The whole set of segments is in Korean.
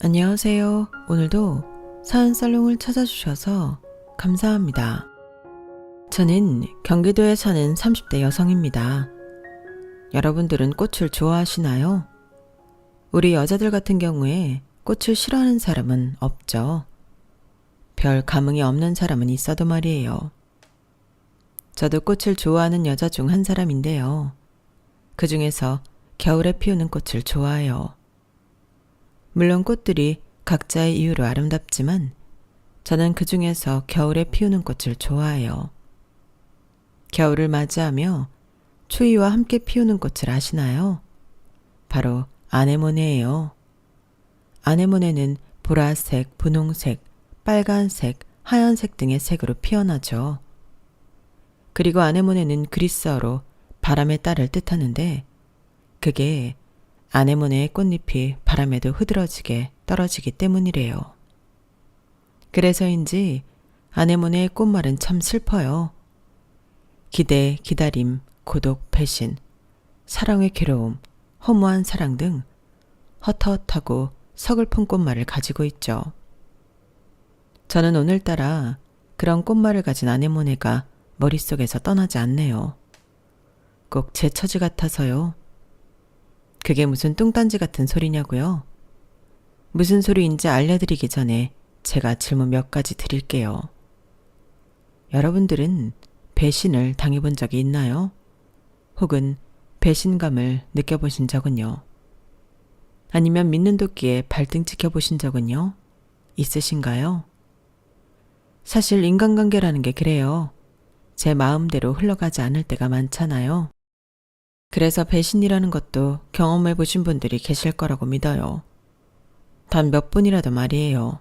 안녕하세요. 오늘도 사연살롱을 찾아주셔서 감사합니다. 저는 경기도에 사는 30대 여성입니다. 여러분들은 꽃을 좋아하시나요? 우리 여자들 같은 경우에 꽃을 싫어하는 사람은 없죠. 별 감흥이 없는 사람은 있어도 말이에요. 저도 꽃을 좋아하는 여자 중 한 사람인데요. 그 중에서 겨울에 피우는 꽃을 좋아해요. 물론 꽃들이 각자의 이유로 아름답지만 저는 그 중에서 겨울에 피우는 꽃을 좋아해요. 겨울을 맞이하며 추위와 함께 피우는 꽃을 아시나요? 바로 아네모네예요. 아네모네는 보라색, 분홍색, 빨간색, 하얀색 등의 색으로 피어나죠. 그리고 아네모네는 그리스어로 바람의 딸을 뜻하는데 그게 아네모네의 꽃잎이 바람에도 흐드러지게 떨어지기 때문이래요. 그래서인지 아네모네의 꽃말은 참 슬퍼요. 기대, 기다림, 고독, 배신, 사랑의 괴로움, 허무한 사랑 등 헛헛하고 서글픈 꽃말을 가지고 있죠. 저는 오늘따라 그런 꽃말을 가진 아네모네가 머릿속에서 떠나지 않네요. 꼭 제 처지 같아서요. 그게 무슨 뚱딴지 같은 소리냐고요? 무슨 소리인지 알려드리기 전에 제가 질문 몇 가지 드릴게요. 여러분들은 배신을 당해본 적이 있나요? 혹은 배신감을 느껴보신 적은요? 아니면 믿는 도끼에 발등 찍혀보신 적은요? 있으신가요? 사실 인간관계라는 게 그래요. 제 마음대로 흘러가지 않을 때가 많잖아요. 그래서 배신이라는 것도 경험해 보신 분들이 계실 거라고 믿어요. 단 몇 분이라도 말이에요.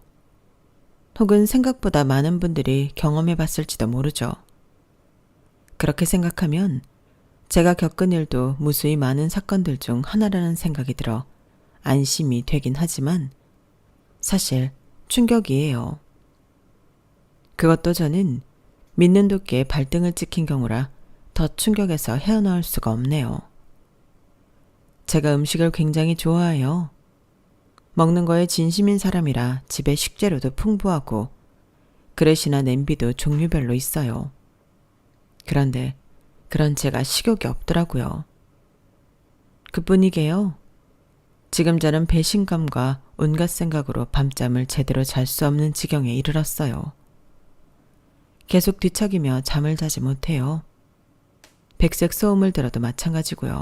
혹은 생각보다 많은 분들이 경험해 봤을지도 모르죠. 그렇게 생각하면 제가 겪은 일도 무수히 많은 사건들 중 하나라는 생각이 들어 안심이 되긴 하지만 사실 충격이에요. 그것도 저는 믿는 도끼에 발등을 찍힌 경우라 더 충격에서 헤어나올 수가 없네요. 제가 음식을 굉장히 좋아해요. 먹는 거에 진심인 사람이라 집에 식재료도 풍부하고 그릇이나 냄비도 종류별로 있어요. 그런데 그런 제가 식욕이 없더라고요. 그뿐이게요. 지금 저는 배신감과 온갖 생각으로 밤잠을 제대로 잘 수 없는 지경에 이르렀어요. 계속 뒤척이며 잠을 자지 못해요. 백색 소음을 들어도 마찬가지고요.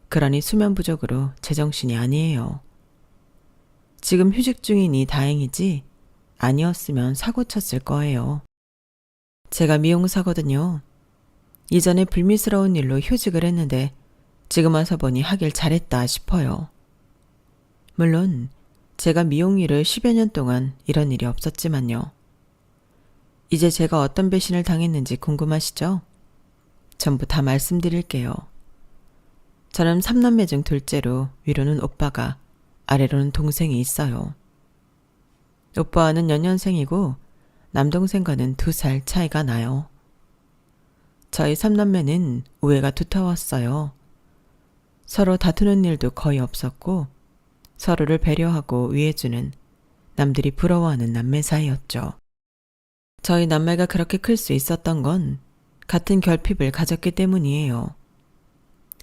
그러니 수면 부족으로 제정신이 아니에요. 지금 휴직 중이니 다행이지 아니었으면 사고 쳤을 거예요. 제가 미용사거든요. 이전에 불미스러운 일로 휴직을 했는데 지금 와서 보니 하길 잘했다 싶어요. 물론 제가 미용 일을 10여 년 동안 이런 일이 없었지만요. 이제 제가 어떤 배신을 당했는지 궁금하시죠? 전부 다 말씀드릴게요. 저는 3남매 중 둘째로 위로는 오빠가, 아래로는 동생이 있어요. 오빠와는 연년생이고 남동생과는 2살 차이가 나요. 저희 3남매는 우애가 두터웠어요. 서로 다투는 일도 거의 없었고 서로를 배려하고 위해주는 남들이 부러워하는 남매 사이였죠. 저희 남매가 그렇게 클 수 있었던 건 같은 결핍을 가졌기 때문이에요.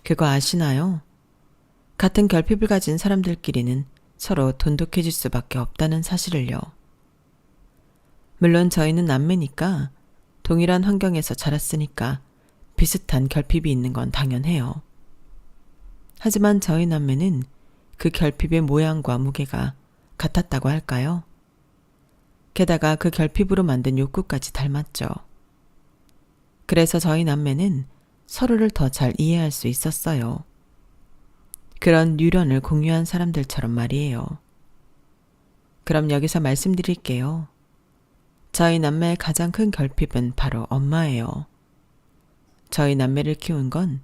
그거 아시나요? 같은 결핍을 가진 사람들끼리는 서로 돈독해질 수밖에 없다는 사실을요. 물론 저희는 남매니까 동일한 환경에서 자랐으니까 비슷한 결핍이 있는 건 당연해요. 하지만 저희 남매는 그 결핍의 모양과 무게가 같았다고 할까요? 게다가 그 결핍으로 만든 욕구까지 닮았죠. 그래서 저희 남매는 서로를 더 잘 이해할 수 있었어요. 그런 유련을 공유한 사람들처럼 말이에요. 그럼 여기서 말씀드릴게요. 저희 남매의 가장 큰 결핍은 바로 엄마예요. 저희 남매를 키운 건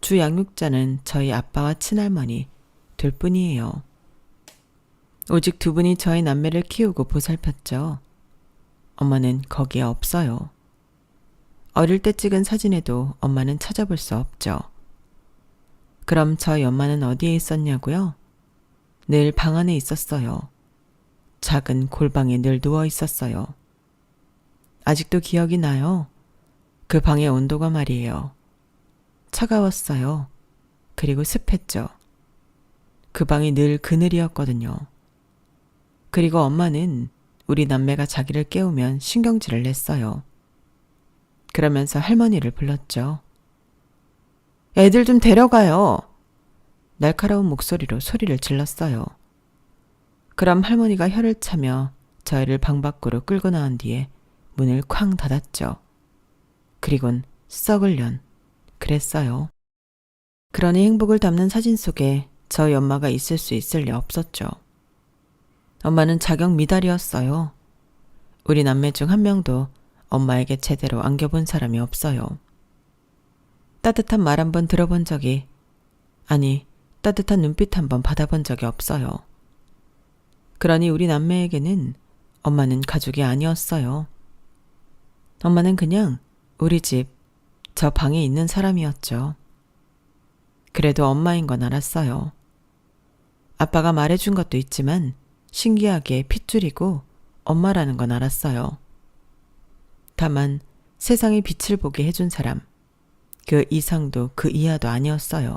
주 양육자는 저희 아빠와 친할머니 둘 뿐이에요. 오직 2분이 저희 남매를 키우고 보살폈죠. 엄마는 거기에 없어요. 어릴 때 찍은 사진에도 엄마는 찾아볼 수 없죠. 그럼 저희 엄마는 어디에 있었냐고요? 늘 방 안에 있었어요. 작은 골방에 늘 누워 있었어요. 아직도 기억이 나요. 그 방의 온도가 말이에요. 차가웠어요. 그리고 습했죠. 그 방이 늘 그늘이었거든요. 그리고 엄마는 우리 남매가 자기를 깨우면 신경질을 냈어요. 그러면서 할머니를 불렀죠. 애들 좀 데려가요. 날카로운 목소리로 소리를 질렀어요. 그럼 할머니가 혀를 차며 저희를 방 밖으로 끌고 나온 뒤에 문을 쾅 닫았죠. 그리곤 썩을 년 그랬어요. 그러니 행복을 담는 사진 속에 저희 엄마가 있을 수 있을 리 없었죠. 엄마는 자격 미달이었어요. 우리 남매 중 한 명도 엄마에게 제대로 안겨본 사람이 없어요. 따뜻한 말 한 번 들어본 적이, 아니, 따뜻한 눈빛 한 번 받아본 적이 없어요. 그러니 우리 남매에게는 엄마는 가족이 아니었어요. 엄마는 그냥 우리 집, 저 방에 있는 사람이었죠. 그래도 엄마인 건 알았어요. 아빠가 말해준 것도 있지만 신기하게 핏줄이고 엄마라는 건 알았어요. 다만 세상에 빛을 보게 해준 사람, 그 이상도 그 이하도 아니었어요.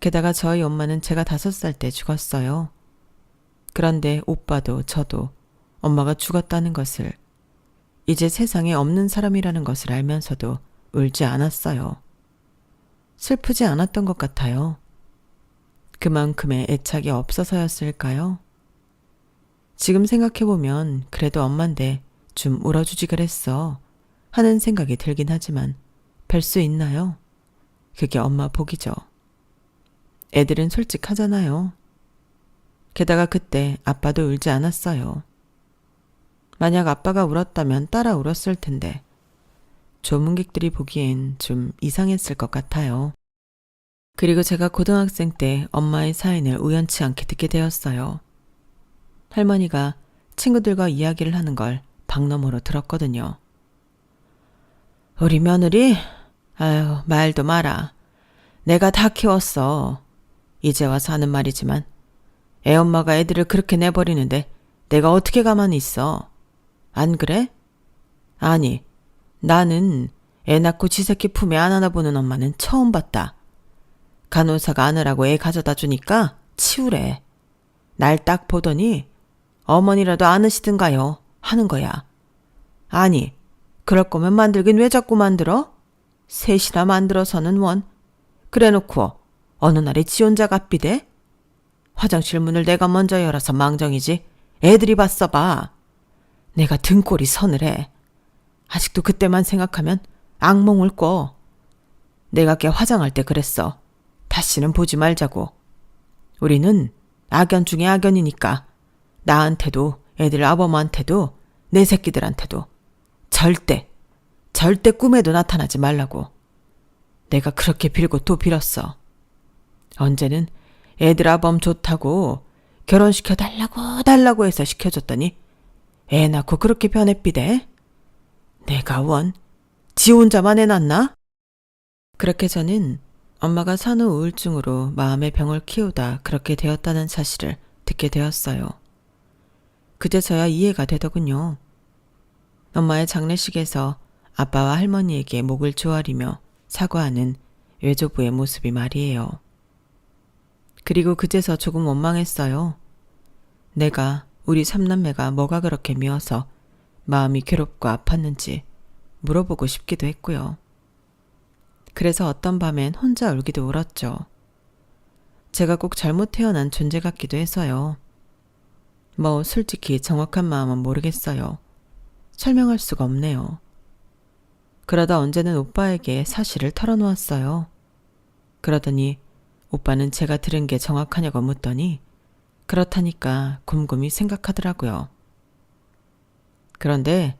게다가 저희 엄마는 제가 5살 때 죽었어요. 그런데 오빠도 저도 엄마가 죽었다는 것을, 이제 세상에 없는 사람이라는 것을 알면서도 울지 않았어요. 슬프지 않았던 것 같아요. 그만큼의 애착이 없어서였을까요? 지금 생각해보면 그래도 엄만데 좀 울어주지 그랬어 하는 생각이 들긴 하지만 별 수 있나요? 그게 엄마 복이죠. 애들은 솔직하잖아요. 게다가 그때 아빠도 울지 않았어요. 만약 아빠가 울었다면 따라 울었을 텐데 조문객들이 보기엔 좀 이상했을 것 같아요. 그리고 제가 고등학생 때 엄마의 사연을 우연치 않게 듣게 되었어요. 할머니가 친구들과 이야기를 하는 걸 방 너머로 들었거든요. 우리 며느리? 아유, 말도 마라. 내가 다 키웠어. 이제 와서 하는 말이지만 애엄마가 애들을 그렇게 내버리는데 내가 어떻게 가만히 있어? 안 그래? 아니, 나는 애 낳고 지 새끼 품에 안 안아보는 엄마는 처음 봤다. 간호사가 안으라고 애 가져다 주니까 치우래. 날 딱 보더니 어머니라도 안으시든가요 하는 거야. 아니, 그럴 거면 만들긴 왜 자꾸 만들어? 셋이나 만들어서는 원. 그래놓고 어느 날에 지 혼자 갓비대? 화장실 문을 내가 먼저 열어서 망정이지. 애들이 봤어 봐. 내가 등골이 서늘해. 아직도 그때만 생각하면 악몽을 꿔. 내가 걔 화장할 때 그랬어. 다시는 보지 말자고. 우리는 악연 중에 악연이니까 나한테도 애들 아범한테도 내 새끼들한테도 절대 꿈에도 나타나지 말라고. 내가 그렇게 빌고 또 빌었어. 언제는 애들 아범 좋다고 결혼시켜 달라고 해서 시켜줬더니 애 낳고 그렇게 변해삐대? 내가 원, 지 혼자만 애 낳나? 그렇게 저는 엄마가 산후 우울증으로 마음의 병을 키우다 그렇게 되었다는 사실을 듣게 되었어요. 그제서야 이해가 되더군요. 엄마의 장례식에서 아빠와 할머니에게 목을 조아리며 사과하는 외조부의 모습이 말이에요. 그리고 그제서 조금 원망했어요. 내가 우리 삼남매가 뭐가 그렇게 미워서 마음이 괴롭고 아팠는지 물어보고 싶기도 했고요. 그래서 어떤 밤엔 혼자 울기도 울었죠. 제가 꼭 잘못 태어난 존재 같기도 해서요. 뭐 솔직히 정확한 마음은 모르겠어요. 설명할 수가 없네요. 그러다 언제는 오빠에게 사실을 털어놓았어요. 그러더니 오빠는 제가 들은 게 정확하냐고 묻더니 그렇다니까 곰곰이 생각하더라고요. 그런데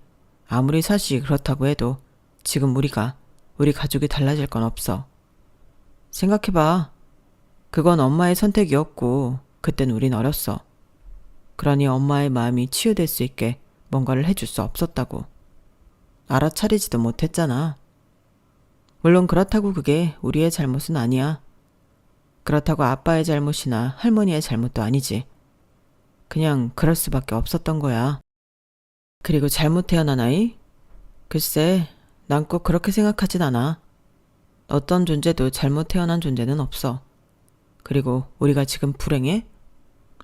아무리 사실이 그렇다고 해도 지금 우리 가족이 달라질 건 없어. 생각해봐. 그건 엄마의 선택이었고 그땐 우린 어렸어. 그러니 엄마의 마음이 치유될 수 있게 뭔가를 해줄 수 없었다고. 알아차리지도 못했잖아. 물론 그렇다고 그게 우리의 잘못은 아니야. 그렇다고 아빠의 잘못이나 할머니의 잘못도 아니지. 그냥 그럴 수밖에 없었던 거야. 그리고 잘못 태어난 아이? 글쎄, 난 꼭 그렇게 생각하진 않아. 어떤 존재도 잘못 태어난 존재는 없어. 그리고 우리가 지금 불행해?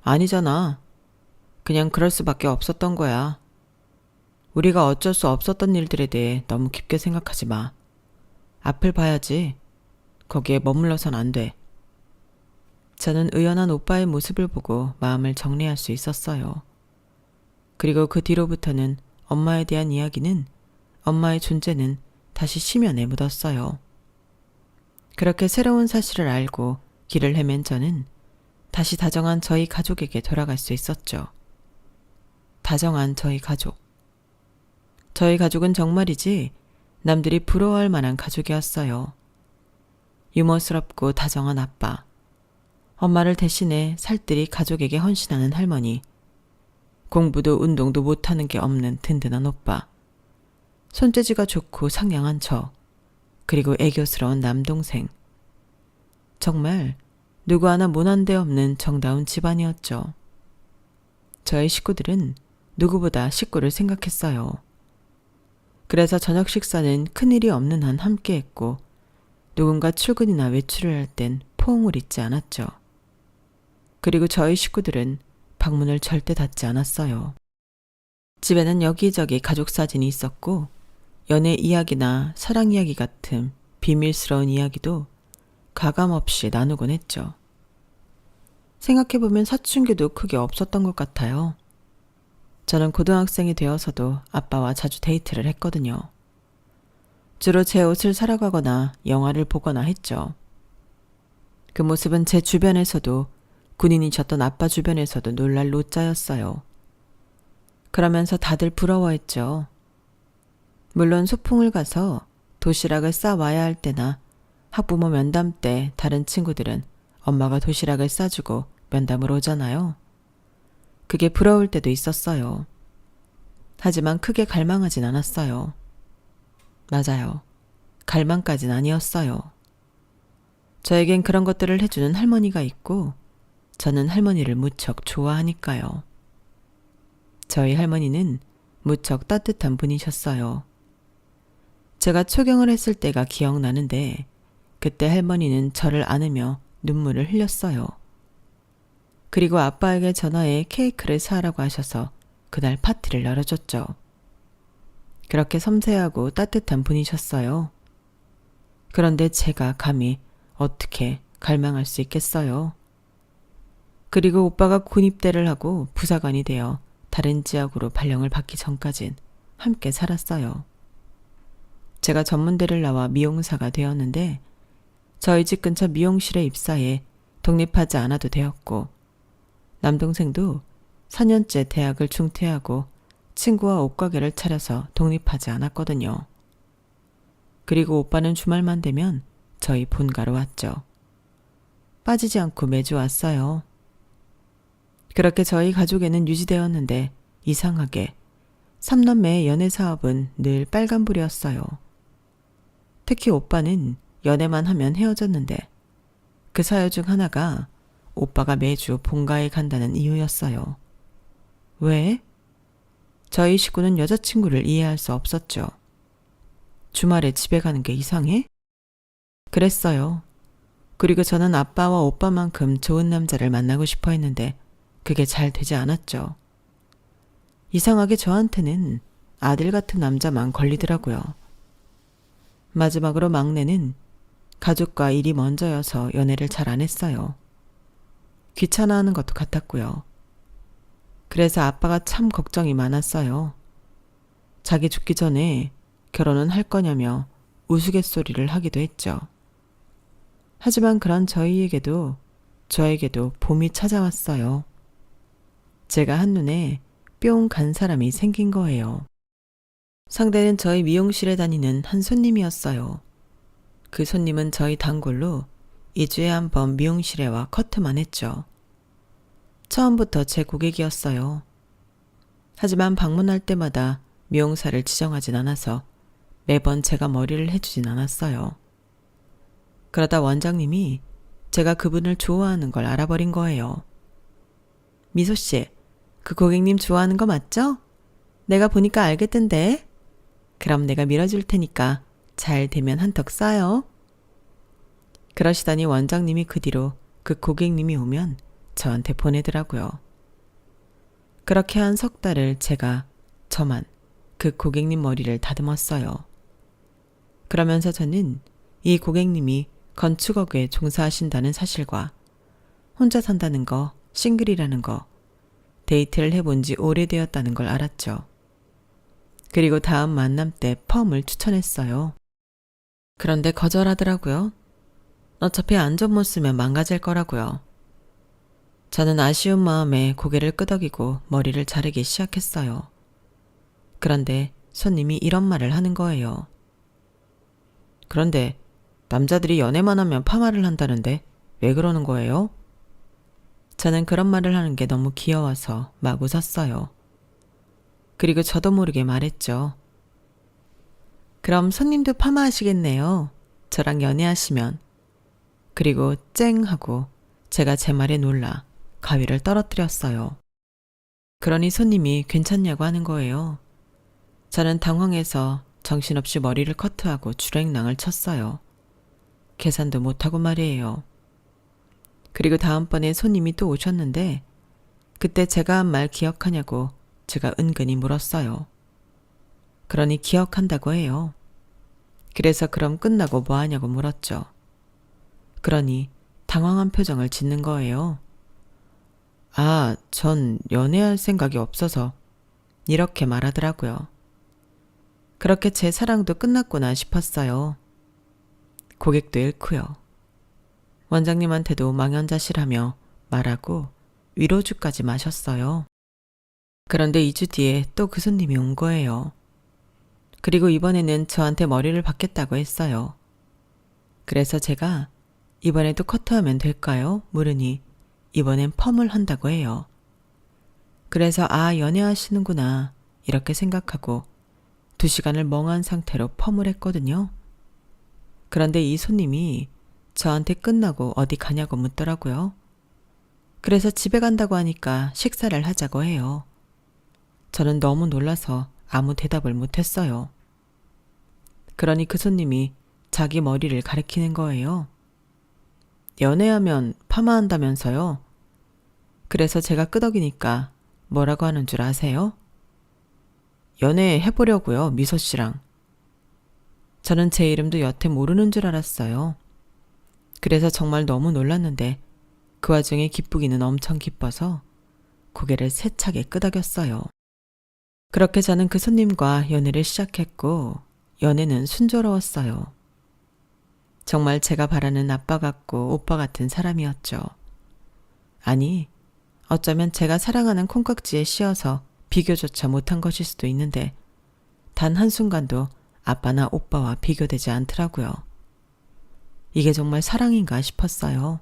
아니잖아. 그냥 그럴 수밖에 없었던 거야. 우리가 어쩔 수 없었던 일들에 대해 너무 깊게 생각하지 마. 앞을 봐야지. 거기에 머물러선 안 돼. 저는 의연한 오빠의 모습을 보고 마음을 정리할 수 있었어요. 그리고 그 뒤로부터는 엄마에 대한 이야기는, 엄마의 존재는 다시 심연에 묻었어요. 그렇게 새로운 사실을 알고 길을 헤맨 저는 다시 다정한 저희 가족에게 돌아갈 수 있었죠. 다정한 저희 가족. 저희 가족은 정말이지 남들이 부러워할 만한 가족이었어요. 유머스럽고 다정한 아빠, 엄마를 대신해 살뜰히 가족에게 헌신하는 할머니, 공부도 운동도 못하는 게 없는 든든한 오빠, 손재주가 좋고 상냥한 저, 그리고 애교스러운 남동생. 정말 누구 하나 모난 데 없는 정다운 집안이었죠. 저희 식구들은 누구보다 식구를 생각했어요. 그래서 저녁 식사는 큰일이 없는 한 함께 했고, 누군가 출근이나 외출을 할 땐 포옹을 잊지 않았죠. 그리고 저희 식구들은 방문을 절대 닫지 않았어요. 집에는 여기저기 가족 사진이 있었고, 연애 이야기나 사랑 이야기 같은 비밀스러운 이야기도 가감없이 나누곤 했죠. 생각해보면 사춘기도 크게 없었던 것 같아요. 저는 고등학생이 되어서도 아빠와 자주 데이트를 했거든요. 주로 제 옷을 사러 가거나 영화를 보거나 했죠. 그 모습은 제 주변에서도, 군인이셨던 아빠 주변에서도 놀랄 노자였어요. 그러면서 다들 부러워했죠. 물론 소풍을 가서 도시락을 싸와야 할 때나 학부모 면담 때 다른 친구들은 엄마가 도시락을 싸주고 면담을 오잖아요. 그게 부러울 때도 있었어요. 하지만 크게 갈망하진 않았어요. 맞아요. 갈망까진 아니었어요. 저에겐 그런 것들을 해주는 할머니가 있고, 저는 할머니를 무척 좋아하니까요. 저희 할머니는 무척 따뜻한 분이셨어요. 제가 초경을 했을 때가 기억나는데, 그때 할머니는 저를 안으며 눈물을 흘렸어요. 그리고 아빠에게 전화해 케이크를 사라고 하셔서 그날 파티를 열어줬죠. 그렇게 섬세하고 따뜻한 분이셨어요. 그런데 제가 감히 어떻게 갈망할 수 있겠어요? 그리고 오빠가 군입대를 하고 부사관이 되어 다른 지역으로 발령을 받기 전까진 함께 살았어요. 제가 전문대를 나와 미용사가 되었는데 저희 집 근처 미용실에 입사해 독립하지 않아도 되었고, 남동생도 4년째 대학을 중퇴하고 친구와 옷가게를 차려서 독립하지 않았거든요. 그리고 오빠는 주말만 되면 저희 본가로 왔죠. 빠지지 않고 매주 왔어요. 그렇게 저희 가족에는 유지되었는데 이상하게 3남매의 연애 사업은 늘 빨간불이었어요. 특히 오빠는 연애만 하면 헤어졌는데 그 사유 중 하나가 오빠가 매주 본가에 간다는 이유였어요. 왜? 저희 식구는 여자친구를 이해할 수 없었죠. 주말에 집에 가는 게 이상해? 그랬어요. 그리고 저는 아빠와 오빠만큼 좋은 남자를 만나고 싶어 했는데 그게 잘 되지 않았죠. 이상하게 저한테는 아들 같은 남자만 걸리더라고요. 마지막으로 막내는 가족과 일이 먼저여서 연애를 잘 안 했어요. 귀찮아하는 것도 같았고요. 그래서 아빠가 참 걱정이 많았어요. 자기 죽기 전에 결혼은 할 거냐며 우스갯소리를 하기도 했죠. 하지만 그런 저희에게도 저에게도 봄이 찾아왔어요. 제가 한눈에 뿅 간 사람이 생긴 거예요. 상대는 저희 미용실에 다니는 한 손님이었어요. 그 손님은 저희 단골로 2주에 한 번 미용실에 와 커트만 했죠. 처음부터 제 고객이었어요. 하지만 방문할 때마다 미용사를 지정하진 않아서 매번 제가 머리를 해주진 않았어요. 그러다 원장님이 제가 그분을 좋아하는 걸 알아버린 거예요. 미소 씨, 그 고객님 좋아하는 거 맞죠? 내가 보니까 알겠던데. 그럼 내가 밀어줄 테니까 잘 되면 한턱 쏴요. 그러시더니 원장님이 그 뒤로 그 고객님이 오면 저한테 보내더라고요. 그렇게 한 석 달을 저만 그 고객님 머리를 다듬었어요. 그러면서 저는 이 고객님이 건축업에 종사하신다는 사실과 혼자 산다는 거, 싱글이라는 거, 데이트를 해본 지 오래되었다는 걸 알았죠. 그리고 다음 만남 때 펌을 추천했어요. 그런데 거절하더라고요. 어차피 안전 못 쓰면 망가질 거라고요. 저는 아쉬운 마음에 고개를 끄덕이고 머리를 자르기 시작했어요. 그런데 손님이 이런 말을 하는 거예요. 그런데 남자들이 연애만 하면 파마를 한다는데 왜 그러는 거예요? 저는 그런 말을 하는 게 너무 귀여워서 막 웃었어요. 그리고 저도 모르게 말했죠. 그럼 손님도 파마하시겠네요. 저랑 연애하시면. 그리고 쨍 하고 제가 제 말에 놀라 가위를 떨어뜨렸어요. 그러니 손님이 괜찮냐고 하는 거예요. 저는 당황해서 정신없이 머리를 커트하고 줄행랑을 쳤어요. 계산도 못하고 말이에요. 그리고 다음번에 손님이 또 오셨는데 그때 제가 한 말 기억하냐고 제가 은근히 물었어요. 그러니 기억한다고 해요. 그래서 그럼 끝나고 뭐 하냐고 물었죠. 그러니 당황한 표정을 짓는 거예요. 아, 전 연애할 생각이 없어서 이렇게 말하더라고요. 그렇게 제 사랑도 끝났구나 싶었어요. 고객도 잃고요. 원장님한테도 망연자실하며 말하고 위로주까지 마셨어요. 그런데 2주 뒤에 또 그 손님이 온 거예요. 그리고 이번에는 저한테 머리를 받겠다고 했어요. 그래서 제가 이번에도 커트하면 될까요? 물으니 이번엔 펌을 한다고 해요. 그래서 연애하시는구나 이렇게 생각하고 2시간을 멍한 상태로 펌을 했거든요. 그런데 이 손님이 저한테 끝나고 어디 가냐고 묻더라고요. 그래서 집에 간다고 하니까 식사를 하자고 해요. 저는 너무 놀라서 아무 대답을 못했어요. 그러니 그 손님이 자기 머리를 가리키는 거예요. 연애하면 파마한다면서요? 그래서 제가 끄덕이니까 뭐라고 하는 줄 아세요? 연애해보려고요, 미소 씨랑. 저는 제 이름도 여태 모르는 줄 알았어요. 그래서 정말 너무 놀랐는데 그 와중에 기쁘기는 엄청 기뻐서 고개를 세차게 끄덕였어요. 그렇게 저는 그 손님과 연애를 시작했고 연애는 순조로웠어요. 정말 제가 바라는 아빠 같고 오빠 같은 사람이었죠. 아니, 어쩌면 제가 사랑하는 콩깍지에 씌어서 비교조차 못한 것일 수도 있는데 단 한순간도 아빠나 오빠와 비교되지 않더라고요. 이게 정말 사랑인가 싶었어요.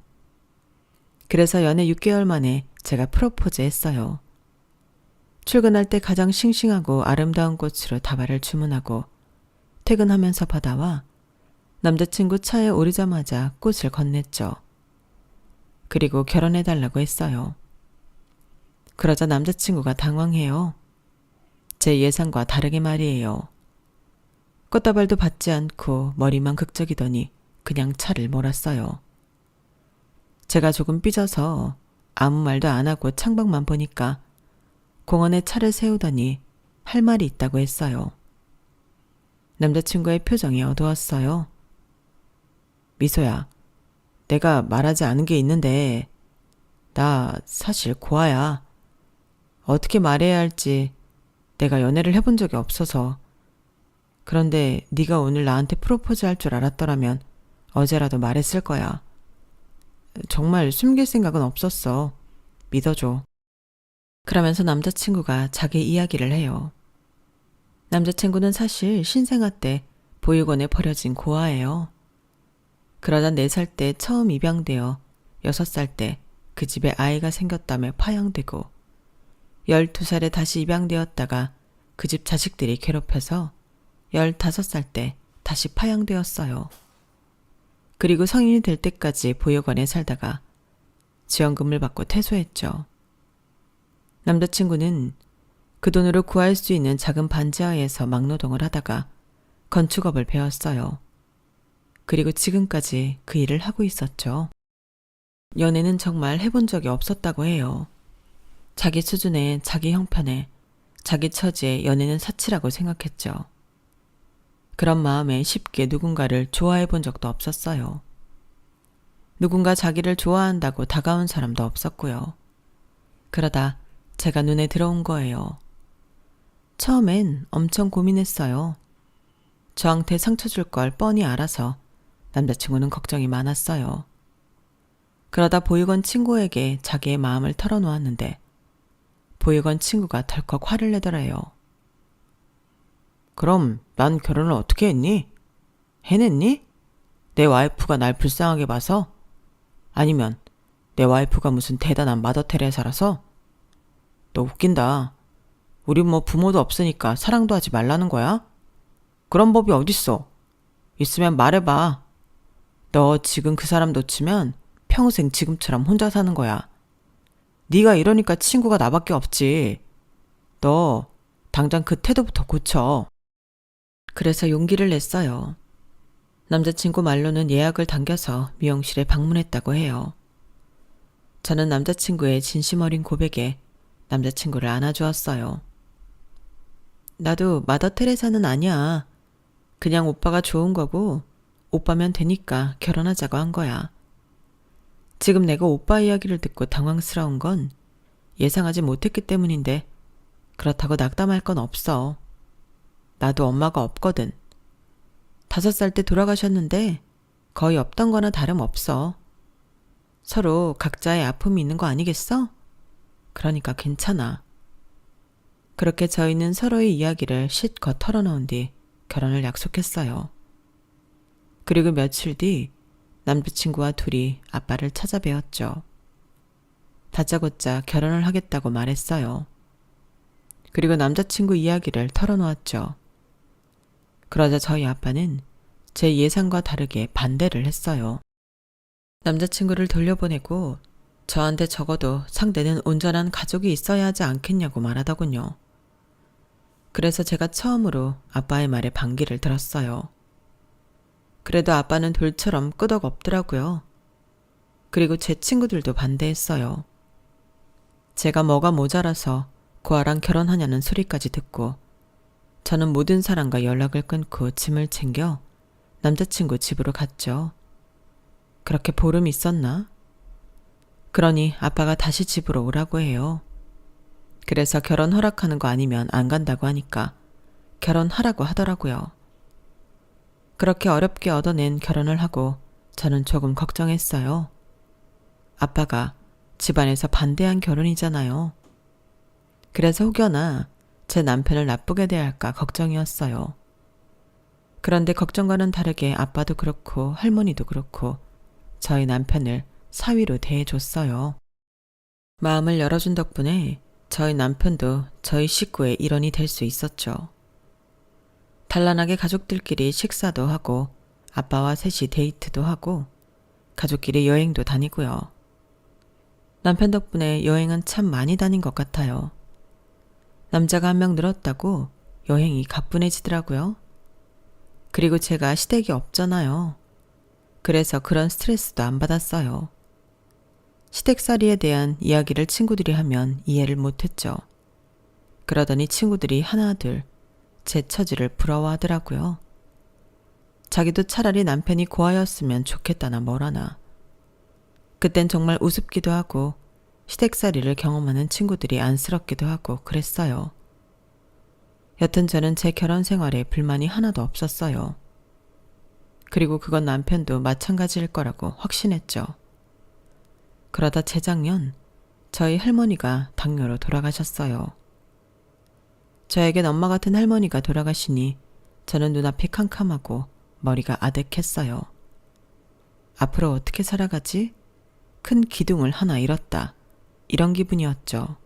그래서 연애 6개월 만에 제가 프로포즈 했어요. 출근할 때 가장 싱싱하고 아름다운 꽃으로 다발을 주문하고 퇴근하면서 받아와 남자친구 차에 오르자마자 꽃을 건넸죠. 그리고 결혼해달라고 했어요. 그러자 남자친구가 당황해요. 제 예상과 다르게 말이에요. 꽃다발도 받지 않고 머리만 극적이더니 그냥 차를 몰았어요. 제가 조금 삐져서 아무 말도 안 하고 창밖만 보니까 공원에 차를 세우더니 할 말이 있다고 했어요. 남자친구의 표정이 어두웠어요. 미소야, 내가 말하지 않은 게 있는데 나 사실 고아야. 어떻게 말해야 할지 내가 연애를 해본 적이 없어서. 그런데 네가 오늘 나한테 프로포즈 할 줄 알았더라면 어제라도 말했을 거야. 정말 숨길 생각은 없었어. 믿어줘. 그러면서 남자친구가 자기 이야기를 해요. 남자친구는 사실 신생아 때 보육원에 버려진 고아예요. 그러다 4살 때 처음 입양되어 6살 때 그 집에 아이가 생겼다며 파양되고 12살에 다시 입양되었다가 그 집 자식들이 괴롭혀서 15살 때 다시 파양되었어요. 그리고 성인이 될 때까지 보육원에 살다가 지원금을 받고 퇴소했죠. 남자친구는 그 돈으로 구할 수 있는 작은 반지하에서 막노동을 하다가 건축업을 배웠어요. 그리고 지금까지 그 일을 하고 있었죠. 연애는 정말 해본 적이 없었다고 해요. 자기 수준에, 자기 형편에, 자기 처지에 연애는 사치라고 생각했죠. 그런 마음에 쉽게 누군가를 좋아해 본 적도 없었어요. 누군가 자기를 좋아한다고 다가온 사람도 없었고요. 그러다 제가 눈에 들어온 거예요. 처음엔 엄청 고민했어요. 저한테 상처 줄 걸 뻔히 알아서 남자친구는 걱정이 많았어요. 그러다 보육원 친구에게 자기의 마음을 털어놓았는데 보육원 친구가 덜컥 화를 내더래요. 그럼 난 결혼을 어떻게 했니? 해냈니? 내 와이프가 날 불쌍하게 봐서? 아니면 내 와이프가 무슨 대단한 마더 테레사라서? 너 웃긴다. 우린 뭐 부모도 없으니까 사랑도 하지 말라는 거야? 그런 법이 어딨어? 있으면 말해봐. 너 지금 그 사람 놓치면 평생 지금처럼 혼자 사는 거야. 네가 이러니까 친구가 나밖에 없지. 너 당장 그 태도부터 고쳐. 그래서 용기를 냈어요. 남자친구 말로는 예약을 당겨서 미용실에 방문했다고 해요. 저는 남자친구의 진심 어린 고백에 남자친구를 안아주었어요. 나도 마더 테레사는 아니야. 그냥 오빠가 좋은 거고 오빠면 되니까 결혼하자고 한 거야. 지금 내가 오빠 이야기를 듣고 당황스러운 건 예상하지 못했기 때문인데 그렇다고 낙담할 건 없어. 나도 엄마가 없거든. 5살 때 돌아가셨는데 거의 없던 거나 다름없어. 서로 각자의 아픔이 있는 거 아니겠어? 그러니까 괜찮아. 그렇게 저희는 서로의 이야기를 실컷 털어놓은 뒤 결혼을 약속했어요. 그리고 며칠 뒤 남자친구와 둘이 아빠를 찾아뵈었죠. 다짜고짜 결혼을 하겠다고 말했어요. 그리고 남자친구 이야기를 털어놓았죠. 그러자 저희 아빠는 제 예상과 다르게 반대를 했어요. 남자친구를 돌려보내고 저한테 적어도 상대는 온전한 가족이 있어야 하지 않겠냐고 말하더군요. 그래서 제가 처음으로 아빠의 말에 반기를 들었어요. 그래도 아빠는 돌처럼 끄덕없더라고요. 그리고 제 친구들도 반대했어요. 제가 뭐가 모자라서 고아랑 결혼하냐는 소리까지 듣고 저는 모든 사람과 연락을 끊고 짐을 챙겨 남자친구 집으로 갔죠. 그렇게 보름 있었나? 그러니 아빠가 다시 집으로 오라고 해요. 그래서 결혼 허락하는 거 아니면 안 간다고 하니까 결혼하라고 하더라고요. 그렇게 어렵게 얻어낸 결혼을 하고 저는 조금 걱정했어요. 아빠가 집안에서 반대한 결혼이잖아요. 그래서 혹여나 제 남편을 나쁘게 대할까 걱정이었어요. 그런데 걱정과는 다르게 아빠도 그렇고 할머니도 그렇고 저희 남편을 사위로 대해줬어요. 마음을 열어준 덕분에 저희 남편도 저희 식구의 일원이 될 수 있었죠. 단란하게 가족들끼리 식사도 하고 아빠와 셋이 데이트도 하고 가족끼리 여행도 다니고요. 남편 덕분에 여행은 참 많이 다닌 것 같아요. 남자가 한 명 늘었다고 여행이 가뿐해지더라고요. 그리고 제가 시댁이 없잖아요. 그래서 그런 스트레스도 안 받았어요. 시댁살이에 대한 이야기를 친구들이 하면 이해를 못했죠. 그러더니 친구들이 하나둘 제 처지를 부러워하더라고요. 자기도 차라리 남편이 고아였으면 좋겠다나 뭐라나. 그땐 정말 우습기도 하고 시댁살이를 경험하는 친구들이 안쓰럽기도 하고 그랬어요. 여튼 저는 제 결혼 생활에 불만이 하나도 없었어요. 그리고 그건 남편도 마찬가지일 거라고 확신했죠. 그러다 재작년 저희 할머니가 당뇨로 돌아가셨어요. 저에겐 엄마 같은 할머니가 돌아가시니 저는 눈앞이 캄캄하고 머리가 아득했어요. 앞으로 어떻게 살아가지? 큰 기둥을 하나 잃었다. 이런 기분이었죠.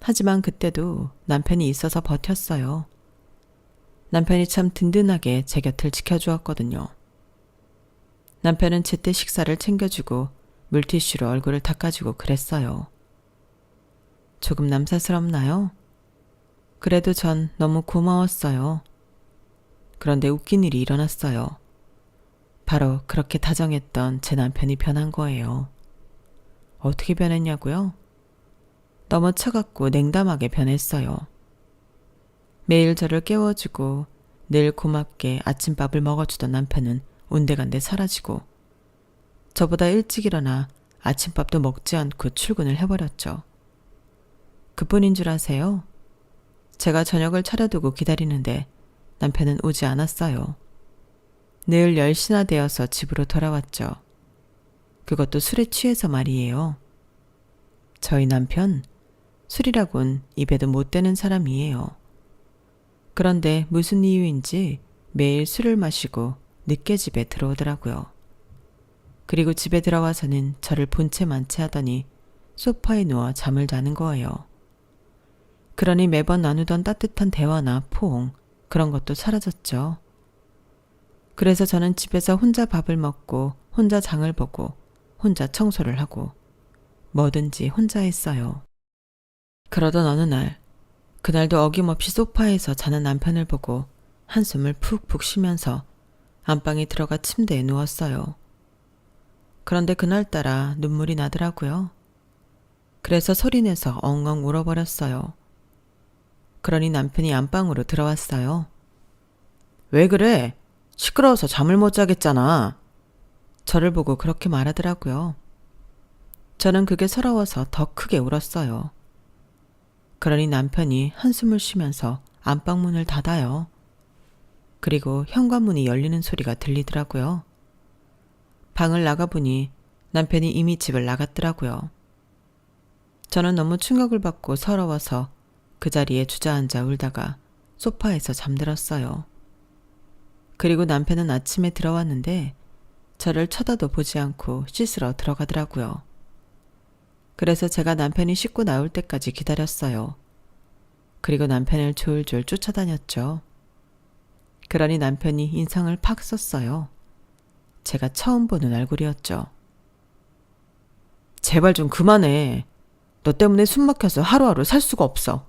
하지만 그때도 남편이 있어서 버텼어요. 남편이 참 든든하게 제 곁을 지켜주었거든요. 남편은 제때 식사를 챙겨주고 물티슈로 얼굴을 닦아주고 그랬어요. 조금 남사스럽나요? 그래도 전 너무 고마웠어요. 그런데 웃긴 일이 일어났어요. 바로 그렇게 다정했던 제 남편이 변한 거예요. 어떻게 변했냐고요? 너무 차갑고 냉담하게 변했어요. 매일 저를 깨워주고 늘 고맙게 아침밥을 먹어주던 남편은 온데간데 사라지고 저보다 일찍 일어나 아침밥도 먹지 않고 출근을 해버렸죠. 그뿐인 줄 아세요? 제가 저녁을 차려두고 기다리는데 남편은 오지 않았어요. 늘 10시나 되어서 집으로 돌아왔죠. 그것도 술에 취해서 말이에요. 저희 남편, 술이라곤 입에도 못 대는 사람이에요. 그런데 무슨 이유인지 매일 술을 마시고 늦게 집에 들어오더라고요. 그리고 집에 들어와서는 저를 본체 만취하더니 소파에 누워 잠을 자는 거예요. 그러니 매번 나누던 따뜻한 대화나 포옹, 그런 것도 사라졌죠. 그래서 저는 집에서 혼자 밥을 먹고 혼자 장을 보고 혼자 청소를 하고 뭐든지 혼자 했어요. 그러던 어느 날, 그날도 어김없이 소파에서 자는 남편을 보고 한숨을 푹푹 쉬면서 안방에 들어가 침대에 누웠어요. 그런데 그날따라 눈물이 나더라고요. 그래서 소리내서 엉엉 울어버렸어요. 그러니 남편이 안방으로 들어왔어요. 왜 그래? 시끄러워서 잠을 못 자겠잖아. 저를 보고 그렇게 말하더라고요. 저는 그게 서러워서 더 크게 울었어요. 그러니 남편이 한숨을 쉬면서 안방문을 닫아요. 그리고 현관문이 열리는 소리가 들리더라고요. 방을 나가보니 남편이 이미 집을 나갔더라고요. 저는 너무 충격을 받고 서러워서 그 자리에 주저앉아 울다가 소파에서 잠들었어요. 그리고 남편은 아침에 들어왔는데 저를 쳐다도 보지 않고 씻으러 들어가더라고요. 그래서 제가 남편이 씻고 나올 때까지 기다렸어요. 그리고 남편을 졸졸 쫓아다녔죠. 그러니 남편이 인상을 팍 썼어요. 제가 처음 보는 얼굴이었죠. 제발 좀 그만해. 너 때문에 숨 막혀서 하루하루 살 수가 없어.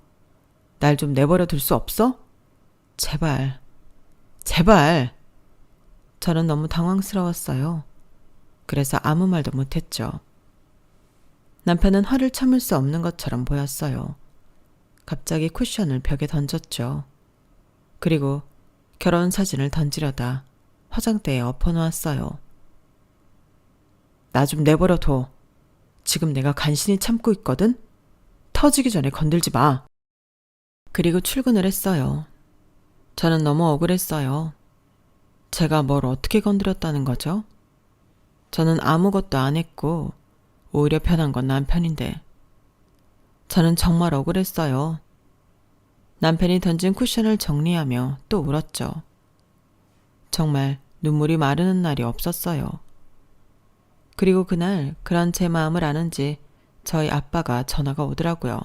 날 좀 내버려 둘 수 없어? 제발. 제발. 저는 너무 당황스러웠어요. 그래서 아무 말도 못했죠. 남편은 화를 참을 수 없는 것처럼 보였어요. 갑자기 쿠션을 벽에 던졌죠. 그리고 결혼 사진을 던지려다 화장대에 엎어놓았어요. 나 좀 내버려 둬. 지금 내가 간신히 참고 있거든? 터지기 전에 건들지 마. 그리고 출근을 했어요. 저는 너무 억울했어요. 제가 뭘 어떻게 건드렸다는 거죠? 저는 아무것도 안 했고 오히려 편한 건 남편인데. 저는 정말 억울했어요. 남편이 던진 쿠션을 정리하며 또 울었죠. 정말 눈물이 마르는 날이 없었어요. 그리고 그날 그런 제 마음을 아는지 저희 아빠가 전화가 오더라고요.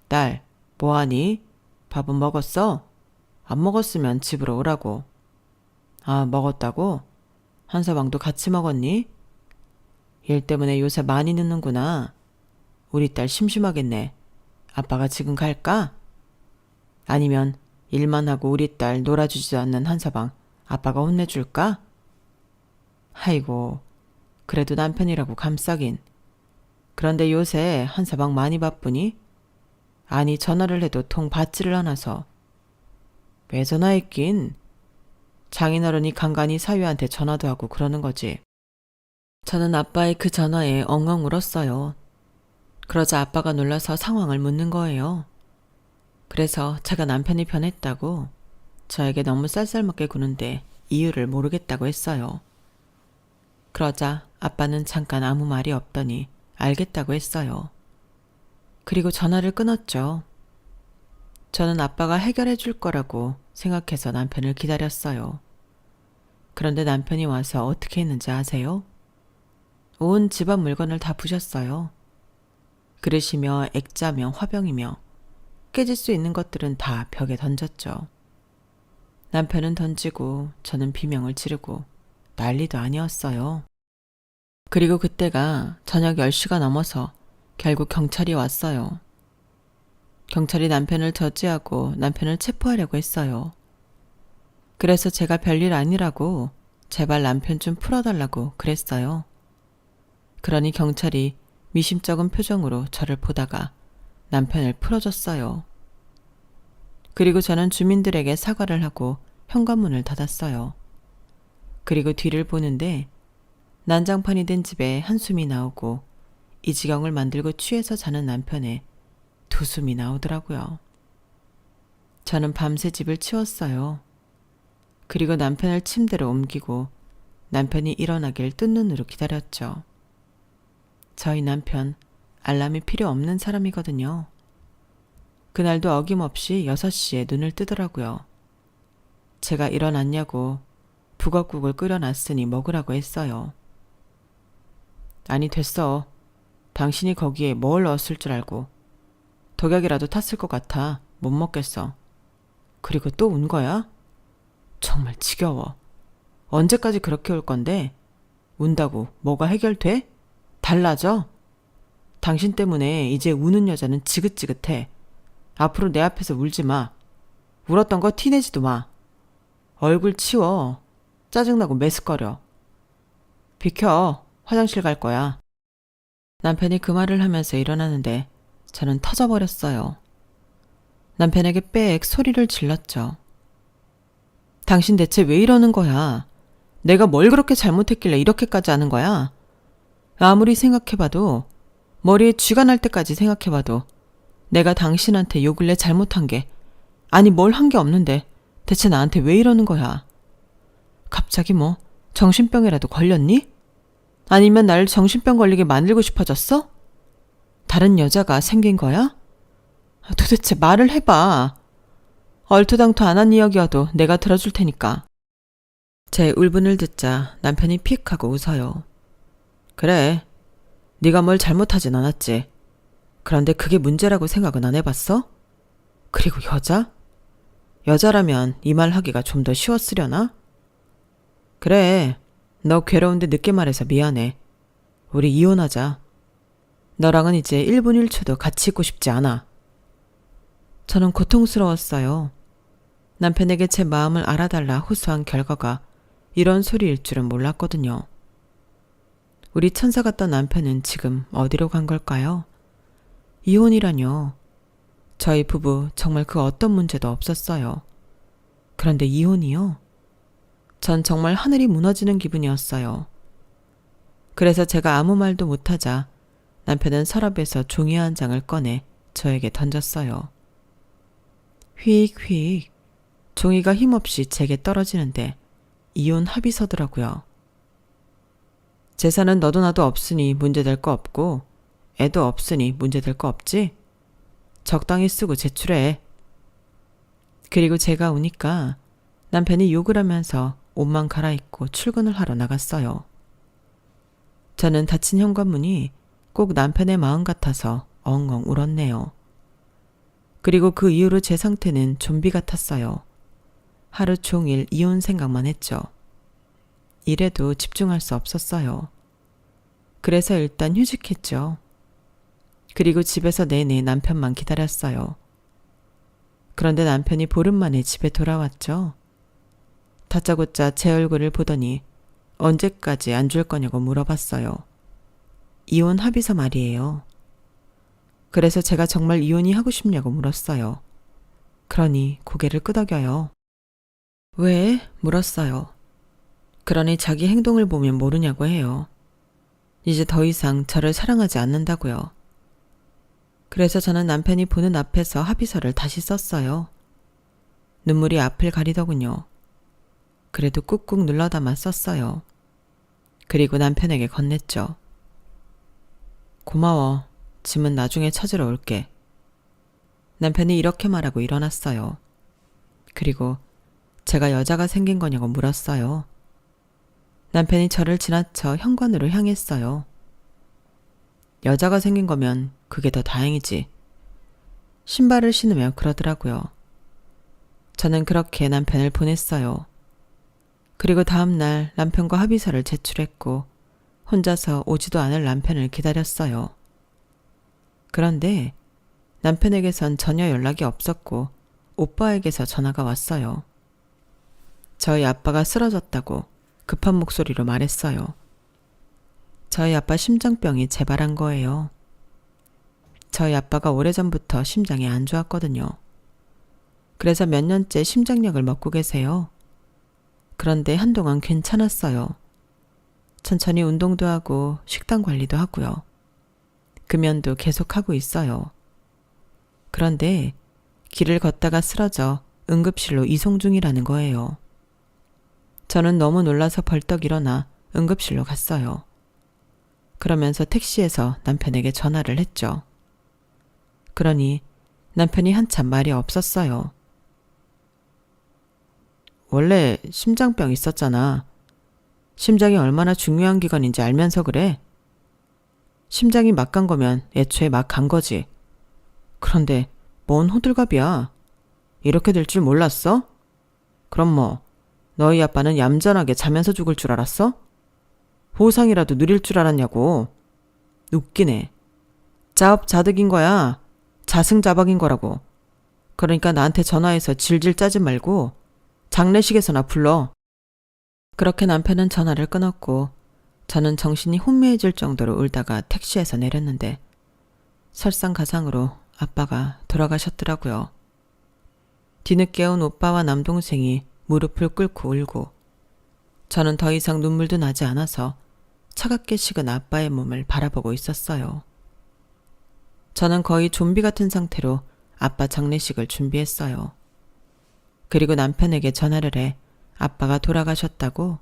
딸, 뭐하니? 밥은 먹었어? 안 먹었으면 집으로 오라고. 아, 먹었다고? 한서방도 같이 먹었니? 일 때문에 요새 많이 늦는구나. 우리 딸 심심하겠네. 아빠가 지금 갈까? 아니면 일만 하고 우리 딸 놀아주지도 않는 한서방 아빠가 혼내줄까? 아이고, 그래도 남편이라고 감싸긴. 그런데 요새 한서방 많이 바쁘니? 아니, 전화를 해도 통 받지를 않아서. 왜 전화했긴? 장인어른이 간간히 사위한테 전화도 하고 그러는 거지. 저는 아빠의 그 전화에 엉엉 울었어요. 그러자 아빠가 놀라서 상황을 묻는 거예요. 그래서 제가 남편이 변했다고 저에게 너무 쌀쌀맞게 구는데 이유를 모르겠다고 했어요. 그러자 아빠는 잠깐 아무 말이 없더니 알겠다고 했어요. 그리고 전화를 끊었죠. 저는 아빠가 해결해 줄 거라고 생각해서 남편을 기다렸어요. 그런데 남편이 와서 어떻게 했는지 아세요? 온 집안 물건을 다 부셨어요. 그릇이며 액자며 화병이며 깨질 수 있는 것들은 다 벽에 던졌죠. 남편은 던지고 저는 비명을 지르고 난리도 아니었어요. 그리고 그때가 저녁 10시가 넘어서 결국 경찰이 왔어요. 경찰이 남편을 저지하고 남편을 체포하려고 했어요. 그래서 제가 별일 아니라고 제발 남편 좀 풀어달라고 그랬어요. 그러니 경찰이 미심쩍은 표정으로 저를 보다가 남편을 풀어줬어요. 그리고 저는 주민들에게 사과를 하고 현관문을 닫았어요. 그리고 뒤를 보는데 난장판이 된 집에 한숨이 나오고 이 지경을 만들고 취해서 자는 남편의 두 숨이 나오더라고요. 저는 밤새 집을 치웠어요. 그리고 남편을 침대로 옮기고 남편이 일어나길 뜬 눈으로 기다렸죠. 저희 남편 알람이 필요 없는 사람이거든요. 그날도 어김없이 6시에 눈을 뜨더라고요. 제가 일어났냐고 북엇국을 끓여놨으니 먹으라고 했어요. 아니 됐어. 당신이 거기에 뭘 넣었을 줄 알고. 독약이라도 탔을 것 같아. 못 먹겠어. 그리고 또 운 거야? 정말 지겨워. 언제까지 그렇게 울 건데? 운다고 뭐가 해결돼? 달라져? 당신 때문에 이제 우는 여자는 지긋지긋해. 앞으로 내 앞에서 울지 마. 울었던 거 티내지도 마. 얼굴 치워. 짜증나고 메스꺼려. 비켜. 화장실 갈 거야. 남편이 그 말을 하면서 일어나는데 저는 터져버렸어요. 남편에게 빽 소리를 질렀죠. 당신 대체 왜 이러는 거야? 내가 뭘 그렇게 잘못했길래 이렇게까지 하는 거야? 아무리 생각해봐도, 머리에 쥐가 날 때까지 생각해봐도 내가 당신한테 요 근래 잘못한 게, 아니 뭘 한 게 없는데 대체 나한테 왜 이러는 거야? 갑자기 뭐 정신병이라도 걸렸니? 아니면 날 정신병 걸리게 만들고 싶어졌어? 다른 여자가 생긴 거야? 도대체 말을 해봐. 얼토당토 안 한 이야기여도 내가 들어줄 테니까. 제 울분을 듣자 남편이 픽 하고 웃어요. 그래, 네가 뭘 잘못하진 않았지. 그런데 그게 문제라고 생각은 안 해봤어? 그리고 여자? 여자라면 이 말 하기가 좀 더 쉬웠으려나? 그래, 너 괴로운데 늦게 말해서 미안해. 우리 이혼하자. 너랑은 이제 1분 1초도 같이 있고 싶지 않아. 저는 고통스러웠어요. 남편에게 제 마음을 알아달라 호소한 결과가 이런 소리일 줄은 몰랐거든요. 우리 천사 같던 남편은 지금 어디로 간 걸까요? 이혼이라뇨. 저희 부부 정말 그 어떤 문제도 없었어요. 그런데 이혼이요? 전 정말 하늘이 무너지는 기분이었어요. 그래서 제가 아무 말도 못하자 남편은 서랍에서 종이 한 장을 꺼내 저에게 던졌어요. 휙휙 종이가 힘없이 제게 떨어지는데 이혼 합의서더라고요. 재산은 너도 나도 없으니 문제될 거 없고 애도 없으니 문제될 거 없지? 적당히 쓰고 제출해. 그리고 제가 우니까 남편이 욕을 하면서 옷만 갈아입고 출근을 하러 나갔어요. 저는 닫힌 현관문이 꼭 남편의 마음 같아서 엉엉 울었네요. 그리고 그 이후로 제 상태는 좀비 같았어요. 하루 종일 이혼 생각만 했죠. 일에도 집중할 수 없었어요. 그래서 일단 휴직했죠. 그리고 집에서 내내 남편만 기다렸어요. 그런데 남편이 보름 만에 집에 돌아왔죠. 다짜고짜 제 얼굴을 보더니 언제까지 안 줄 거냐고 물어봤어요. 이혼 합의서 말이에요. 그래서 제가 정말 이혼이 하고 싶냐고 물었어요. 그러니 고개를 끄덕여요. 왜? 물었어요. 그러니 자기 행동을 보면 모르냐고 해요. 이제 더 이상 저를 사랑하지 않는다고요. 그래서 저는 남편이 보는 앞에서 합의서를 다시 썼어요. 눈물이 앞을 가리더군요. 그래도 꾹꾹 눌러 담아 썼어요. 그리고 남편에게 건넸죠. 고마워. 짐은 나중에 찾으러 올게. 남편이 이렇게 말하고 일어났어요. 그리고 제가 여자가 생긴 거냐고 물었어요. 남편이 저를 지나쳐 현관으로 향했어요. 여자가 생긴 거면 그게 더 다행이지. 신발을 신으며 그러더라고요. 저는 그렇게 남편을 보냈어요. 그리고 다음날 남편과 합의서를 제출했고 혼자서 오지도 않을 남편을 기다렸어요. 그런데 남편에게선 전혀 연락이 없었고 오빠에게서 전화가 왔어요. 저희 아빠가 쓰러졌다고 급한 목소리로 말했어요. 저희 아빠 심장병이 재발한 거예요. 저희 아빠가 오래전부터 심장이 안 좋았거든요. 그래서 몇 년째 심장약을 먹고 계세요. 그런데 한동안 괜찮았어요. 천천히 운동도 하고 식단 관리도 하고요. 금연도 계속하고 있어요. 그런데 길을 걷다가 쓰러져 응급실로 이송 중이라는 거예요. 저는 너무 놀라서 벌떡 일어나 응급실로 갔어요. 그러면서 택시에서 남편에게 전화를 했죠. 그러니 남편이 한참 말이 없었어요. 원래 심장병 있었잖아. 심장이 얼마나 중요한 기관인지 알면서 그래. 심장이 막 간 거면 애초에 막 간 거지. 그런데 뭔 호들갑이야. 이렇게 될 줄 몰랐어? 그럼 뭐 너희 아빠는 얌전하게 자면서 죽을 줄 알았어? 보상이라도 누릴 줄 알았냐고. 웃기네. 자업자득인 거야. 자승자박인 거라고. 그러니까 나한테 전화해서 질질 짜지 말고 장례식에서나 불러. 그렇게 남편은 전화를 끊었고 저는 정신이 혼미해질 정도로 울다가 택시에서 내렸는데 설상가상으로 아빠가 돌아가셨더라고요. 뒤늦게 온 오빠와 남동생이 무릎을 꿇고 울고 저는 더 이상 눈물도 나지 않아서 차갑게 식은 아빠의 몸을 바라보고 있었어요. 저는 거의 좀비 같은 상태로 아빠 장례식을 준비했어요. 그리고 남편에게 전화를 해 아빠가 돌아가셨다고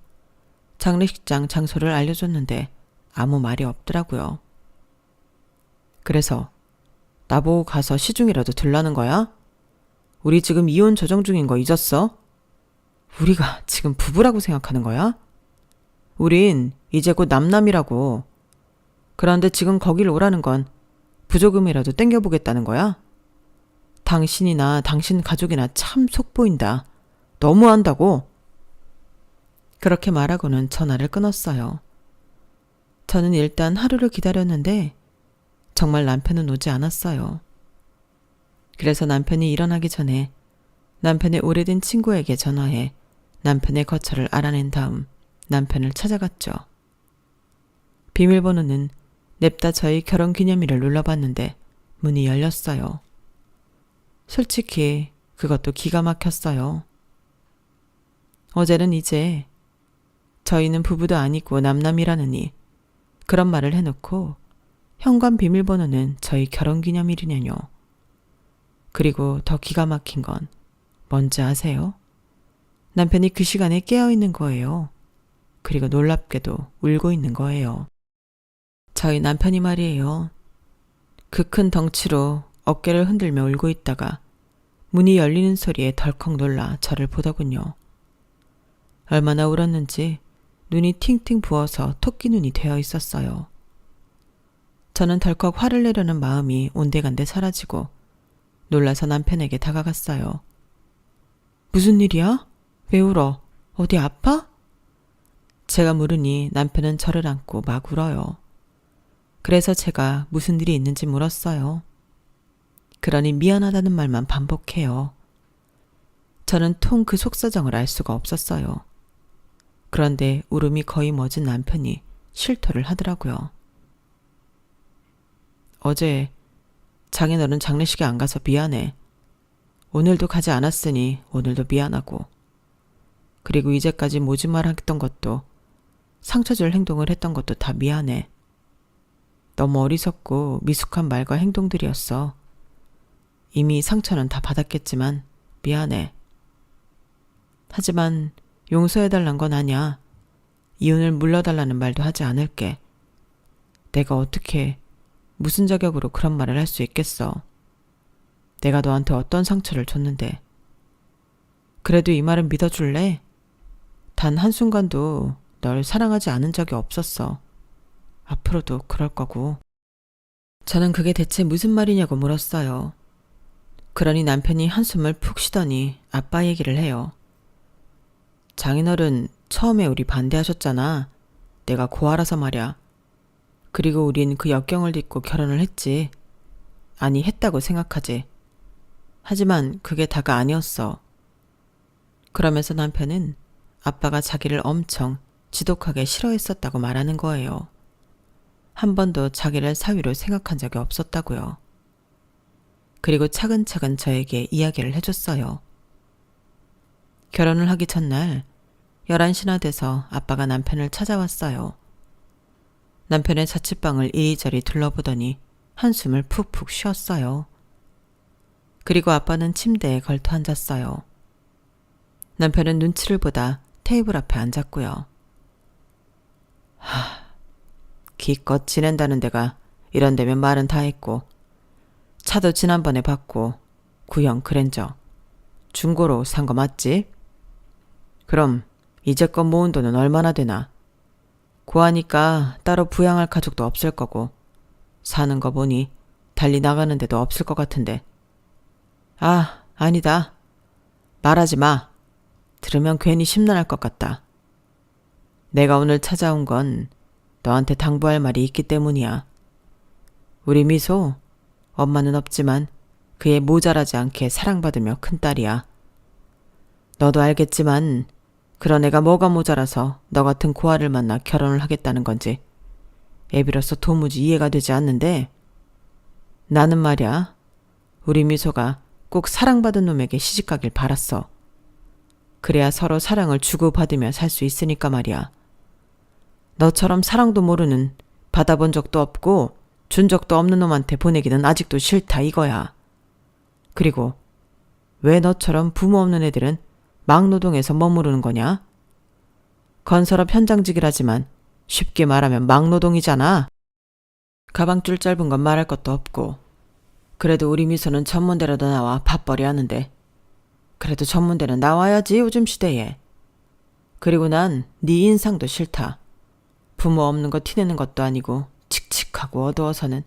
장례식장 장소를 알려줬는데 아무 말이 없더라고요. 그래서 나보고 가서 시중이라도 들라는 거야? 우리 지금 이혼 조정 중인 거 잊었어? 우리가 지금 부부라고 생각하는 거야? 우린 이제 곧 남남이라고. 그런데 지금 거길 오라는 건 부조금이라도 땡겨보겠다는 거야? 당신이나 당신 가족이나 참 속보인다. 너무한다고. 그렇게 말하고는 전화를 끊었어요. 저는 일단 하루를 기다렸는데 정말 남편은 오지 않았어요. 그래서 남편이 일어나기 전에 남편의 오래된 친구에게 전화해 남편의 거처를 알아낸 다음 남편을 찾아갔죠. 비밀번호는 냅다 저희 결혼기념일을 눌러봤는데 문이 열렸어요. 솔직히 그것도 기가 막혔어요. 어제는 이제 저희는 부부도 아니고 남남이라느니 그런 말을 해놓고 현관 비밀번호는 저희 결혼기념일이냐뇨. 그리고 더 기가 막힌 건 뭔지 아세요? 남편이 그 시간에 깨어있는 거예요. 그리고 놀랍게도 울고 있는 거예요. 저희 남편이 말이에요. 그 큰 덩치로 어깨를 흔들며 울고 있다가 문이 열리는 소리에 덜컥 놀라 저를 보더군요. 얼마나 울었는지 눈이 팅팅 부어서 토끼 눈이 되어 있었어요. 저는 덜컥 화를 내려는 마음이 온데간데 사라지고 놀라서 남편에게 다가갔어요. 무슨 일이야? 왜 울어? 어디 아파? 제가 물으니 남편은 저를 안고 막 울어요. 그래서 제가 무슨 일이 있는지 물었어요. 그러니 미안하다는 말만 반복해요. 저는 통 그 속사정을 알 수가 없었어요. 그런데 울음이 거의 멎은 남편이 실토를 하더라고요. 어제 장인어른 장례식에 안 가서 미안해. 오늘도 가지 않았으니 오늘도 미안하고. 그리고 이제까지 모지말했던 것도 상처 줄 행동을 했던 것도 다 미안해. 너무 어리석고 미숙한 말과 행동들이었어. 이미 상처는 다 받았겠지만 미안해. 하지만 용서해달란 건 아니야. 이혼을 물러달라는 말도 하지 않을게. 내가 어떻게 무슨 자격으로 그런 말을 할 수 있겠어. 내가 너한테 어떤 상처를 줬는데. 그래도 이 말은 믿어줄래? 단 한순간도 널 사랑하지 않은 적이 없었어. 앞으로도 그럴 거고. 저는 그게 대체 무슨 말이냐고 물었어요. 그러니 남편이 한숨을 푹 쉬더니 아빠 얘기를 해요. 장인어른 처음에 우리 반대하셨잖아. 내가 고아라서 말이야. 그리고 우린 그 역경을 딛고 결혼을 했지. 아니, 했다고 생각하지. 하지만 그게 다가 아니었어. 그러면서 남편은 아빠가 자기를 엄청 지독하게 싫어했었다고 말하는 거예요. 한 번도 자기를 사위로 생각한 적이 없었다고요. 그리고 차근차근 저에게 이야기를 해줬어요. 결혼을 하기 전날 11시나 돼서 아빠가 남편을 찾아왔어요. 남편의 자취방을 이리저리 둘러보더니 한숨을 푹푹 쉬었어요. 그리고 아빠는 침대에 걸터 앉았어요. 남편은 눈치를 보다 테이블 앞에 앉았고요. 기껏 지낸다는 데가 이런 데면 말은 다 했고, 차도 지난번에 받고 구형 그랜저 중고로 산 거 맞지? 그럼 이제껏 모은 돈은 얼마나 되나? 고하니까 따로 부양할 가족도 없을 거고, 사는 거 보니 달리 나가는 데도 없을 것 같은데. 아, 아니다. 말하지 마. 들으면 괜히 심란할 것 같다. 내가 오늘 찾아온 건 너한테 당부할 말이 있기 때문이야. 우리 미소, 엄마는 없지만 그의 모자라지 않게 사랑받으며 큰딸이야. 너도 알겠지만 그런 애가 뭐가 모자라서 너 같은 고아를 만나 결혼을 하겠다는 건지 애비로서 도무지 이해가 되지 않는데, 나는 말이야, 우리 미소가 꼭 사랑받은 놈에게 시집가길 바랐어. 그래야 서로 사랑을 주고받으며 살 수 있으니까 말이야. 너처럼 사랑도 모르는, 받아본 적도 없고 준 적도 없는 놈한테 보내기는 아직도 싫다 이거야. 그리고 왜 너처럼 부모 없는 애들은 막노동에서 머무르는 거냐? 건설업 현장직이라지만 쉽게 말하면 막노동이잖아. 가방줄 짧은 건 말할 것도 없고, 그래도 우리 미소는 전문대로도 나와 밥벌이 하는데, 그래도 전문대는 나와야지 요즘 시대에. 그리고 난 네 인상도 싫다. 부모 없는 거 티내는 것도 아니고 칙칙하고 어두워서는.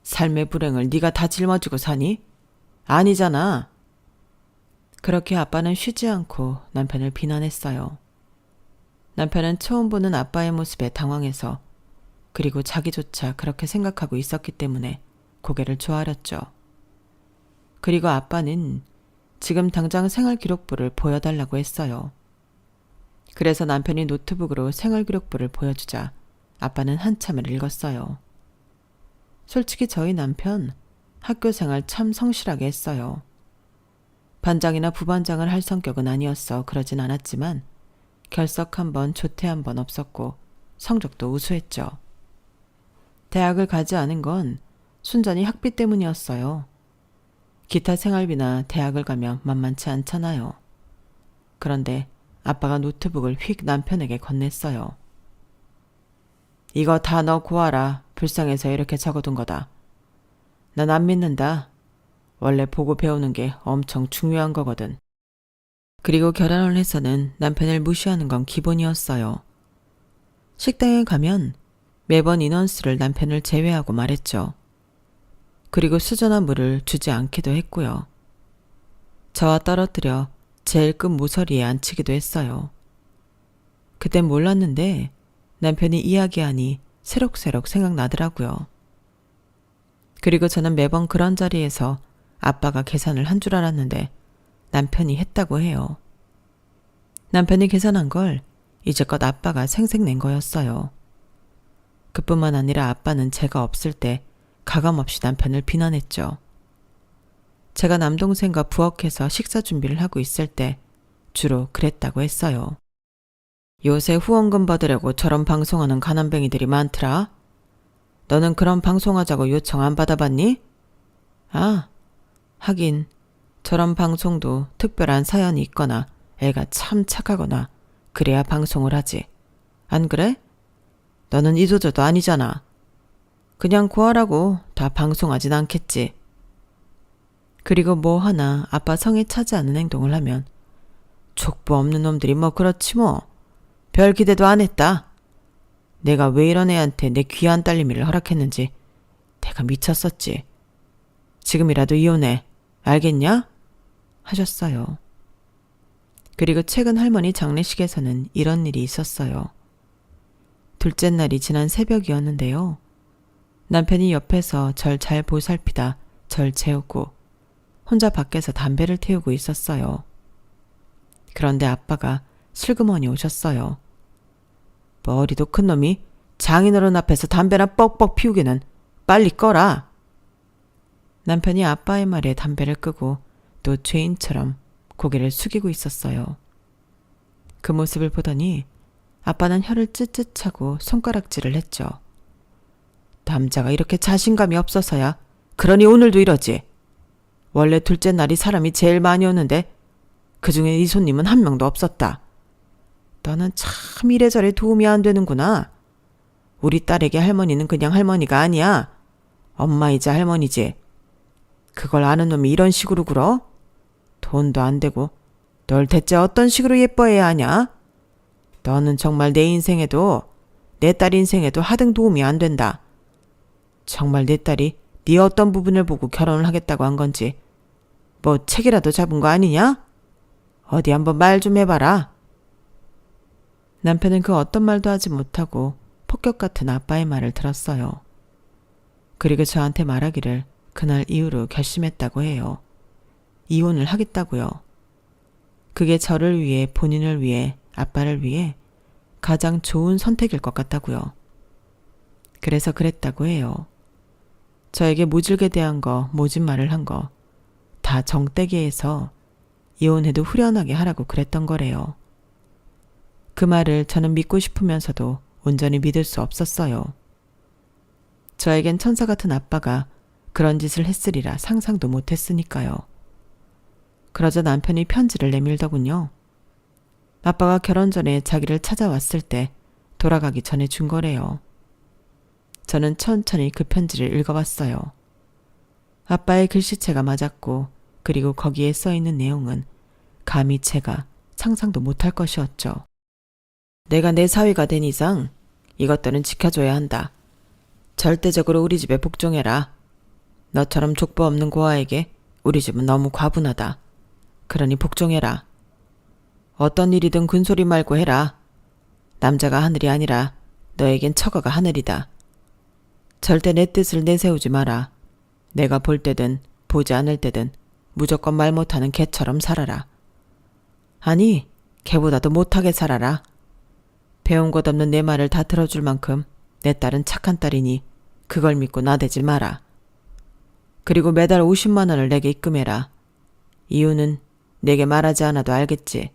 삶의 불행을 네가 다 짊어지고 사니? 아니잖아. 그렇게 아빠는 쉬지 않고 남편을 비난했어요. 남편은 처음 보는 아빠의 모습에 당황해서, 그리고 자기조차 그렇게 생각하고 있었기 때문에 고개를 조아렸죠. 그리고 아빠는 지금 당장 생활기록부를 보여달라고 했어요. 그래서 남편이 노트북으로 생활기록부를 보여주자 아빠는 한참을 읽었어요. 솔직히 저희 남편 학교생활 참 성실하게 했어요. 반장이나 부반장을 할 성격은 아니었어 그러진 않았지만 결석 한 번, 조퇴 한 번 없었고 성적도 우수했죠. 대학을 가지 않은 건 순전히 학비 때문이었어요. 기타 생활비나 대학을 가면 만만치 않잖아요. 그런데 아빠가 노트북을 휙 남편에게 건넸어요. 이거 다 너 고아라. 불쌍해서 이렇게 적어둔 거다. 난 안 믿는다. 원래 보고 배우는 게 엄청 중요한 거거든. 그리고 결혼을 해서는 남편을 무시하는 건 기본이었어요. 식당에 가면 매번 인원수를 남편을 제외하고 말했죠. 그리고 수저나 물을 주지 않기도 했고요. 저와 떨어뜨려 제일 끝 모서리에 앉히기도 했어요. 그땐 몰랐는데 남편이 이야기하니 새록새록 생각나더라고요. 그리고 저는 매번 그런 자리에서 아빠가 계산을 한 줄 알았는데 남편이 했다고 해요. 남편이 계산한 걸 이제껏 아빠가 생색낸 거였어요. 그뿐만 아니라 아빠는 제가 없을 때 가감없이 남편을 비난했죠. 제가 남동생과 부엌에서 식사 준비를 하고 있을 때 주로 그랬다고 했어요. 요새 후원금 받으려고 저런 방송하는 가난뱅이들이 많더라. 너는 그런 방송하자고 요청 안 받아봤니? 아, 하긴 저런 방송도 특별한 사연이 있거나 애가 참 착하거나 그래야 방송을 하지. 안 그래? 너는 이도저도 아니잖아. 그냥 구하라고 다 방송하진 않겠지. 그리고 뭐 하나 아빠 성에 차지 않는 행동을 하면 족보 없는 놈들이 뭐 그렇지 뭐. 별 기대도 안 했다. 내가 왜 이런 애한테 내 귀한 딸내미를 허락했는지 내가 미쳤었지. 지금이라도 이혼해. 알겠냐? 하셨어요. 그리고 최근 할머니 장례식에서는 이런 일이 있었어요. 둘째 날이 지난 새벽이었는데요. 남편이 옆에서 절 잘 보살피다 절 재우고 혼자 밖에서 담배를 태우고 있었어요. 그런데 아빠가 슬그머니 오셨어요. 머리도 큰 놈이 장인어른 앞에서 담배나 뻑뻑 피우기는 빨리 꺼라. 남편이 아빠의 말에 담배를 끄고 또 죄인처럼 고개를 숙이고 있었어요. 그 모습을 보더니 아빠는 혀를 쯧쯧 차고 손가락질을 했죠. 남자가 이렇게 자신감이 없어서야 그러니 오늘도 이러지. 원래 둘째 날이 사람이 제일 많이 오는데 그중에 이 손님은 한 명도 없었다. 너는 참 이래저래 도움이 안 되는구나. 우리 딸에게 할머니는 그냥 할머니가 아니야. 엄마이자 할머니지. 그걸 아는 놈이 이런 식으로 굴어? 돈도 안 되고 널 대체 어떤 식으로 예뻐해야 하냐? 너는 정말 내 인생에도 내 딸 인생에도 하등 도움이 안 된다. 정말 내 딸이 네 어떤 부분을 보고 결혼을 하겠다고 한 건지 뭐 책이라도 잡은 거 아니냐? 어디 한번 말 좀 해봐라. 남편은 그 어떤 말도 하지 못하고 폭격 같은 아빠의 말을 들었어요. 그리고 저한테 말하기를 그날 이후로 결심했다고 해요. 이혼을 하겠다고요. 그게 저를 위해, 본인을 위해, 아빠를 위해 가장 좋은 선택일 것 같다고요. 그래서 그랬다고 해요. 저에게 모질게 대한 거, 모진 말을 한 거 다 정떼게 해서 이혼해도 후련하게 하라고 그랬던 거래요. 그 말을 저는 믿고 싶으면서도 온전히 믿을 수 없었어요. 저에겐 천사 같은 아빠가 그런 짓을 했으리라 상상도 못했으니까요. 그러자 남편이 편지를 내밀더군요. 아빠가 결혼 전에 자기를 찾아왔을 때 돌아가기 전에 준 거래요. 저는 천천히 그 편지를 읽어봤어요. 아빠의 글씨체가 맞았고 그리고 거기에 써있는 내용은 감히 제가 상상도 못할 것이었죠. 내가 내 사위가 된 이상 이것들은 지켜줘야 한다. 절대적으로 우리 집에 복종해라. 너처럼 족보 없는 고아에게 우리 집은 너무 과분하다. 그러니 복종해라. 어떤 일이든 군소리 말고 해라. 남자가 하늘이 아니라 너에겐 처가가 하늘이다. 절대 내 뜻을 내세우지 마라. 내가 볼 때든 보지 않을 때든 무조건 말 못하는 개처럼 살아라. 아니, 개보다도 못하게 살아라. 배운 것 없는 내 말을 다 들어줄 만큼 내 딸은 착한 딸이니 그걸 믿고 나대지 마라. 그리고 매달 50만 원을 내게 입금해라. 이유는 내게 말하지 않아도 알겠지.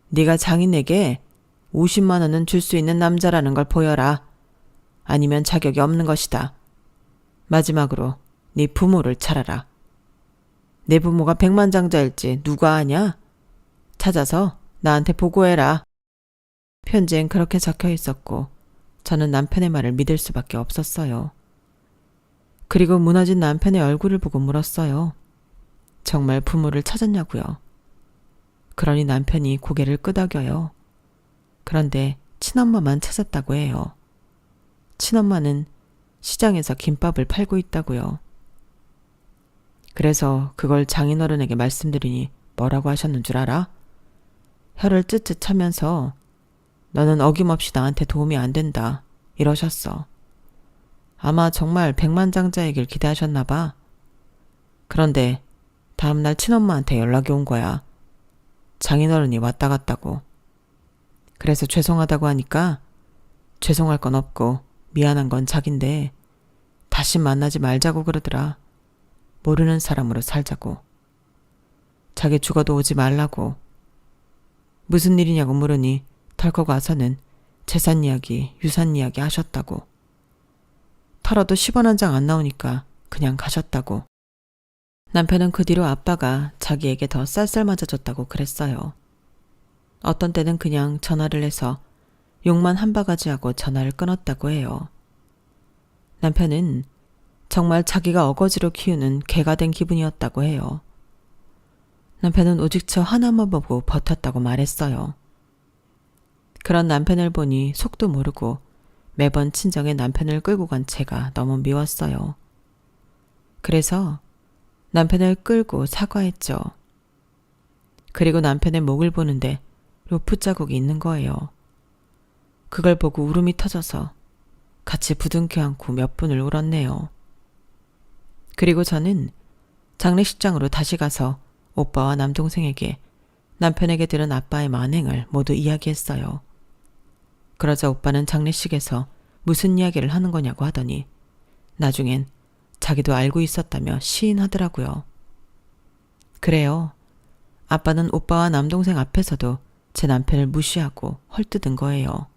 네가 장인에게 50만 원은 줄 수 있는 남자라는 걸 보여라. 아니면 자격이 없는 것이다. 마지막으로 네 부모를 찾아라. 내 부모가 백만장자일지 누가 아냐? 찾아서 나한테 보고해라. 편지엔 그렇게 적혀 있었고 저는 남편의 말을 믿을 수밖에 없었어요. 그리고 무너진 남편의 얼굴을 보고 물었어요. 정말 부모를 찾았냐고요. 그러니 남편이 고개를 끄덕여요. 그런데 친엄마만 찾았다고 해요. 친엄마는 시장에서 김밥을 팔고 있다고요. 그래서 그걸 장인어른에게 말씀드리니 뭐라고 하셨는 줄 알아? 혀를 쯧쯧 차면서 너는 어김없이 나한테 도움이 안 된다 이러셨어. 아마 정말 백만장자이길 기대하셨나 봐. 그런데 다음날 친엄마한테 연락이 온 거야. 장인어른이 왔다 갔다고. 그래서 죄송하다고 하니까 죄송할 건 없고 미안한 건 자긴데 다시 만나지 말자고 그러더라. 모르는 사람으로 살자고. 자기 죽어도 오지 말라고. 무슨 일이냐고 물으니 덜컥 와서는 재산 이야기, 유산 이야기 하셨다고. 털어도 10원 한 장 안 나오니까 그냥 가셨다고. 남편은 그 뒤로 아빠가 자기에게 더 쌀쌀 맞아줬다고 그랬어요. 어떤 때는 그냥 전화를 해서 욕만 한 바가지 하고 전화를 끊었다고 해요. 남편은 정말 자기가 어거지로 키우는 개가 된 기분이었다고 해요. 남편은 오직 저 하나만 보고 버텼다고 말했어요. 그런 남편을 보니 속도 모르고 매번 친정에 남편을 끌고 간 제가 너무 미웠어요. 그래서 남편을 끌고 사과했죠. 그리고 남편의 목을 보는데 로프 자국이 있는 거예요. 그걸 보고 울음이 터져서 같이 부둥켜 안고 몇 분을 울었네요. 그리고 저는 장례식장으로 다시 가서 오빠와 남동생에게 남편에게 들은 아빠의 만행을 모두 이야기했어요. 그러자 오빠는 장례식에서 무슨 이야기를 하는 거냐고 하더니 나중엔 자기도 알고 있었다며 시인하더라고요. 그래요. 아빠는 오빠와 남동생 앞에서도 제 남편을 무시하고 헐뜯은 거예요.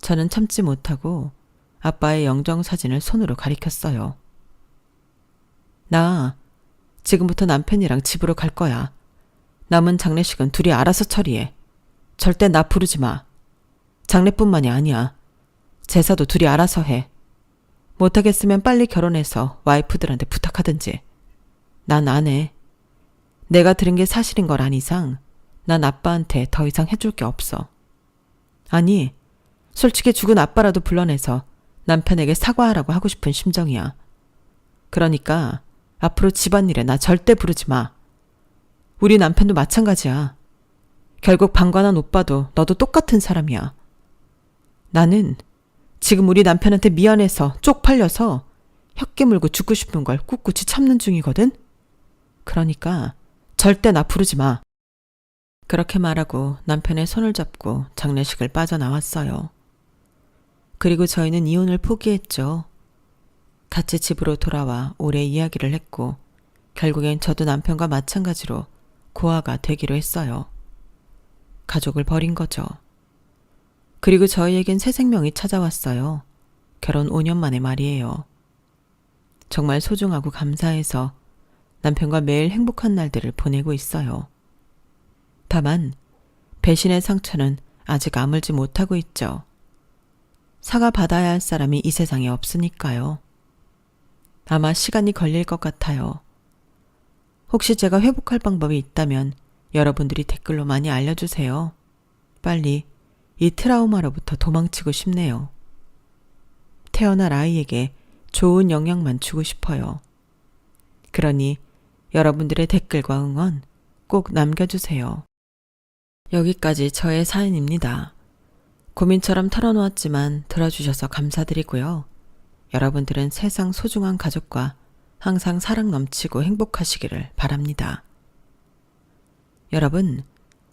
저는 참지 못하고 아빠의 영정사진을 손으로 가리켰어요. 나 지금부터 남편이랑 집으로 갈 거야. 남은 장례식은 둘이 알아서 처리해. 절대 나 부르지 마. 장례뿐만이 아니야. 제사도 둘이 알아서 해. 못하겠으면 빨리 결혼해서 와이프들한테 부탁하든지. 난 안 해. 내가 들은 게 사실인 걸 안 이상 난 아빠한테 더 이상 해줄 게 없어. 아니, 솔직히 죽은 아빠라도 불러내서 남편에게 사과하라고 하고 싶은 심정이야. 그러니까 앞으로 집안일에 나 절대 부르지 마. 우리 남편도 마찬가지야. 결국 방관한 오빠도 너도 똑같은 사람이야. 나는 지금 우리 남편한테 미안해서 쪽팔려서 혓개 물고 죽고 싶은 걸 꿋꿋이 참는 중이거든? 그러니까 절대 나 부르지 마. 그렇게 말하고 남편의 손을 잡고 장례식을 빠져나왔어요. 그리고 저희는 이혼을 포기했죠. 같이 집으로 돌아와 오래 이야기를 했고 결국엔 저도 남편과 마찬가지로 고아가 되기로 했어요. 가족을 버린 거죠. 그리고 저희에겐 새 생명이 찾아왔어요. 결혼 5년 만에 말이에요. 정말 소중하고 감사해서 남편과 매일 행복한 날들을 보내고 있어요. 다만 배신의 상처는 아직 아물지 못하고 있죠. 사과받아야 할 사람이 이 세상에 없으니까요. 아마 시간이 걸릴 것 같아요. 혹시 제가 회복할 방법이 있다면 여러분들이 댓글로 많이 알려주세요. 빨리 이 트라우마로부터 도망치고 싶네요. 태어날 아이에게 좋은 영향만 주고 싶어요. 그러니 여러분들의 댓글과 응원 꼭 남겨주세요. 여기까지 저의 사연입니다. 고민처럼 털어놓았지만 들어주셔서 감사드리고요. 여러분들은 세상 소중한 가족과 항상 사랑 넘치고 행복하시기를 바랍니다. 여러분,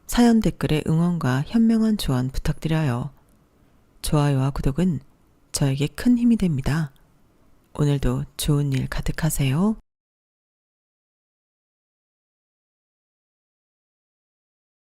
사연 댓글에 응원과 현명한 조언 부탁드려요. 좋아요와 구독은 저에게 큰 힘이 됩니다. 오늘도 좋은 일 가득하세요.